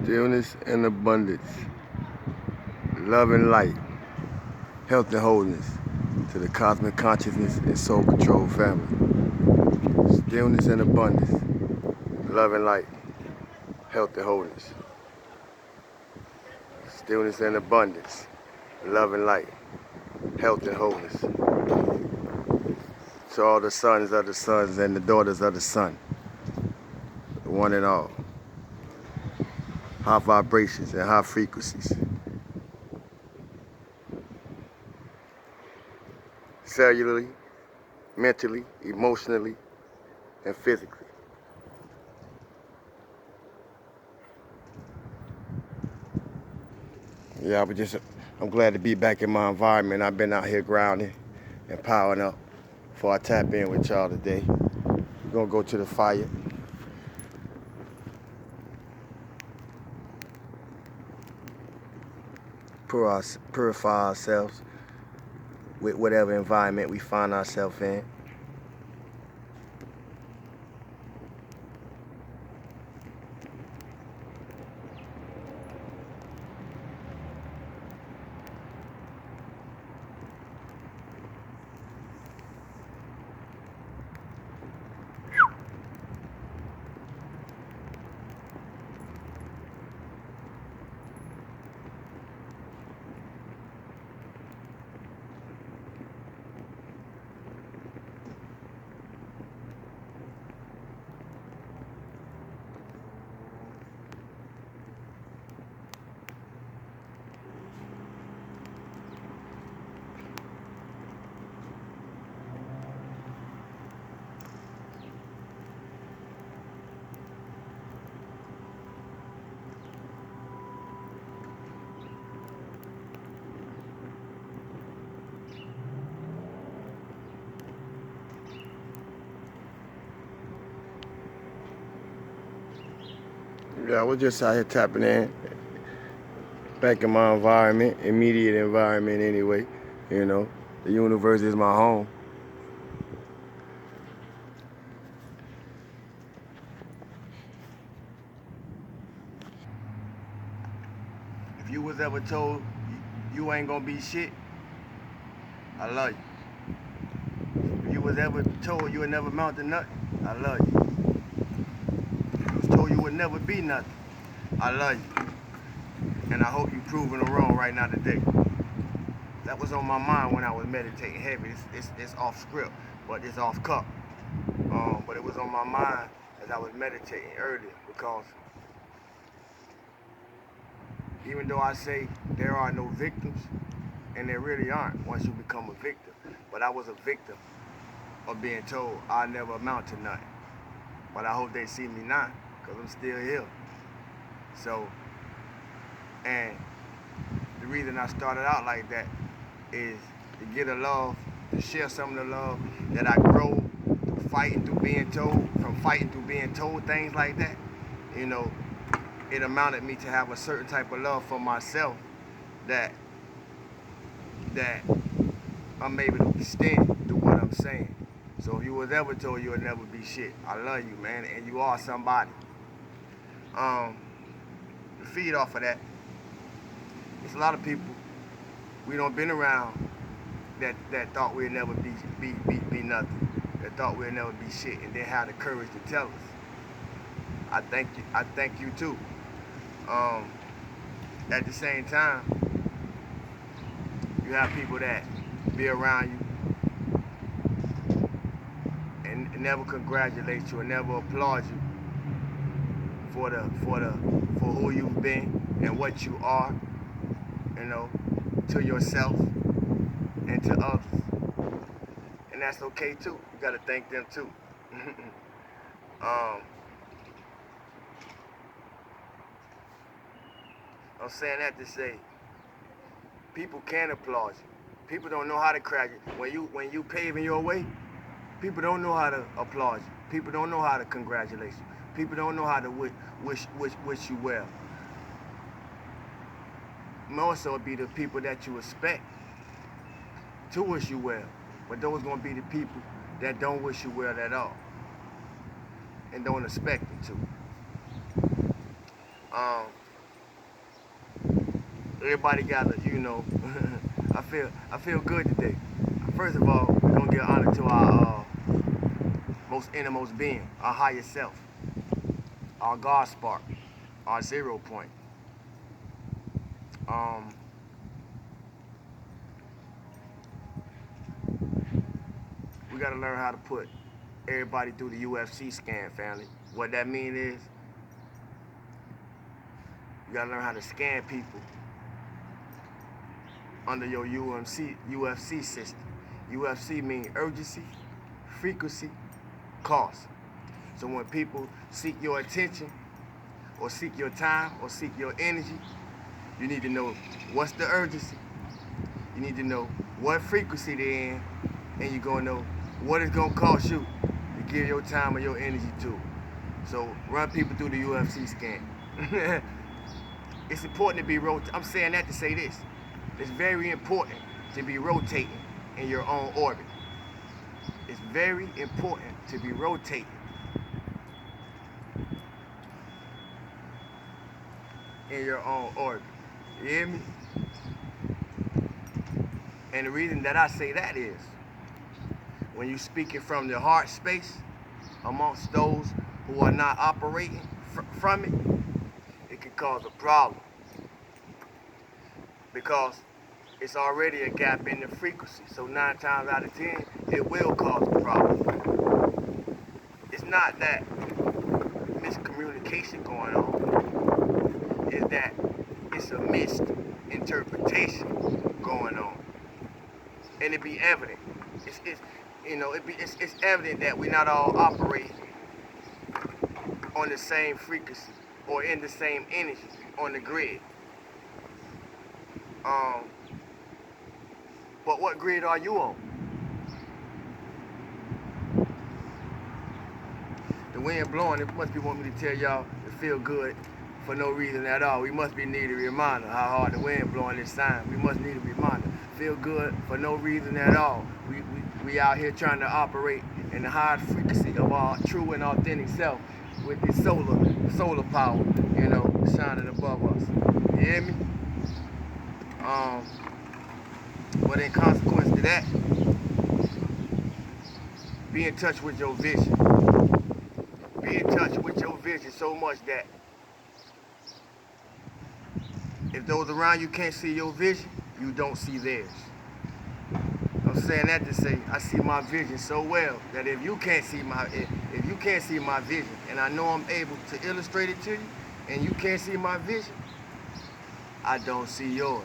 Stillness and abundance, love and light, health and wholeness to the cosmic consciousness and soul control family. Stillness and abundance, love and light, health and wholeness. Stillness and abundance, love and light, health and wholeness. To all the sons of the sons and the daughters of the sun, the one and all. High vibrations and high frequencies. Cellularly, mentally, emotionally, and physically. Yeah, I'm glad to be back in my environment. I've been out here grounding and powering up before I tap in with y'all today. We're gonna go to the fire. Purify ourselves with whatever environment we find ourselves in. Yeah, we're just out here tapping in, back in my environment, immediate environment anyway. You know, the universe is my home. If you was ever told you ain't gonna be shit, I love you. If you was ever told you would never mount to nothing, I love you. If you was told you would never be nothing, I love you. And I hope you proving them wrong right now today. That was on my mind when I was meditating heavy. It's off script, but it's off cup. But it was on my mind as I was meditating earlier, because even though I say there are no victims, and there really aren't once you become a victim, but I was a victim of being told I'll never amount to nothing. But I hope they see me now, because I'm still here. So, and the reason I started out like that is to get a love, to share some of the love that I grow through fighting through being told, from fighting through being told things like that. You know, it amounted me to have a certain type of love for myself that I'm able to extend through what I'm saying. So if you was ever told you'll never be shit, I love you, man, and you are somebody. To feed off of that, there's a lot of people we don't been around that thought we'd never be nothing, that thought we'd never be shit, and they had the courage to tell us. I thank you too. At the same time, you have people that be around you and never congratulate you and never applaud you for who you've been and what you are, you know, to yourself and to others. And that's okay too. You gotta thank them too. I'm saying that to say people can applaud you. People don't know how to congratulate you. When you paving your way, people don't know how to applaud you. People don't know how to congratulate you. People don't know how to wish you well. More so be the people that you expect to wish you well. But those gonna be the people that don't wish you well at all and don't expect them to. Um, Everybody gotta, I feel good today. First of all, we're gonna give honor to our most innermost being, our higher self, our God spark, our 0 point. We gotta learn how to put everybody through the UFC scan, family. What that mean is, you gotta learn how to scan people under your UFC system. UFC means urgency, frequency, cost. So when people seek your attention, or seek your time, or seek your energy, you need to know what's the urgency. You need to know what frequency they're in, and you're gonna know what it's gonna cost you to give your time or your energy to. So run people through the UFC scan. It's important to be rotating. I'm saying that to say this. It's very important to be rotating in your own orbit. It's very important to be rotating in your own orbit. You hear me? And the reason that I say that is, when you're speaking from the heart space amongst those who are not operating from it can cause a problem. Because it's already a gap in the frequency. So 9 times out of 10, it will cause a problem. It's not that miscommunication going on. It's that it's a misinterpretation going on. And it be evident. It's evident that we're not all operating on the same frequency or in the same energy on the grid. But what grid are you on? The wind blowing, it must be wanting me to tell y'all to feel good for no reason at all. We must be need a reminder how hard the wind blowing this time. We must need a reminder. Feel good for no reason at all. We out here trying to operate in the high frequency of our true and authentic self with this solar power, shining above us. You hear me? But in consequence to that, be in touch with your vision. Be in touch with your vision so much that if those around you can't see your vision, you don't see theirs. I'm saying that to say I see my vision so well that if you can't see my vision, and I know I'm able to illustrate it to you, and you can't see my vision, I don't see yours.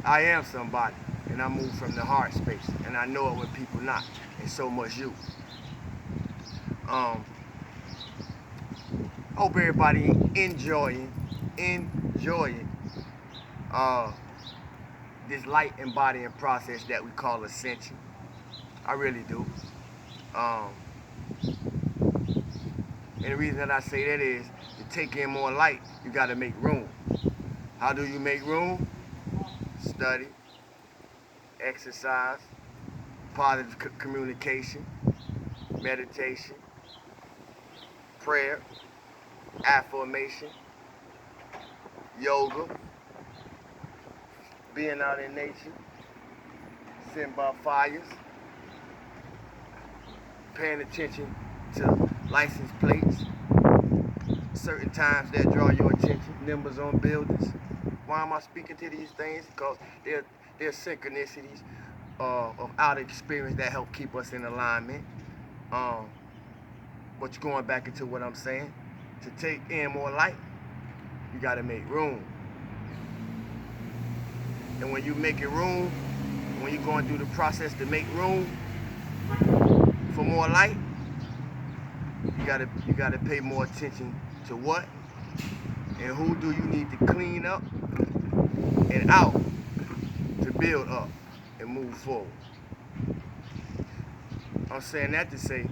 I am somebody, and I move from the heart space, and I know it when people not, and so much you. Hope everybody enjoying this light embodying process that we call ascension. I really do. And the reason that I say that is to take in more light, you got to make room. How do you make room? Study, exercise, positive communication, meditation, prayer, affirmation, yoga, being out in nature, sitting by fires, paying attention to license plates, certain times that draw your attention, numbers on buildings. Why am I speaking to these things? Because they're synchronicities of outer experience that help keep us in alignment. But going back into what I'm saying, to take in more light, you got to make room. And when you making room, when you're going through the process to make room for more light, you gotta pay more attention to what and who do you need to clean up and out to build up and move forward. I'm saying that to say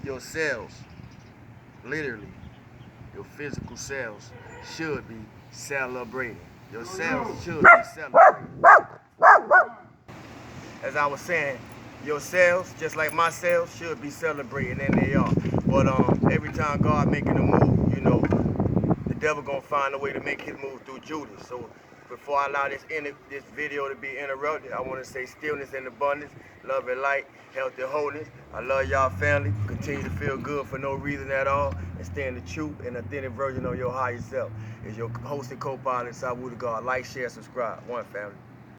your cells, literally, your physical cells should be celebrating. Your cells should be celebrating. As I was saying, your cells, just like my cells, should be celebrating, and they are. But every time God making a move, you know, the devil gonna find a way to make his move through Judas. So before I allow this video to be interrupted, I want to say stillness and abundance, love and light, health and wholeness. I love y'all family. Continue to feel good for no reason at all, and stay in the truth and authentic version of your higher self. Is your host and co-pilot, Sawu the God. Like, share, subscribe. One family.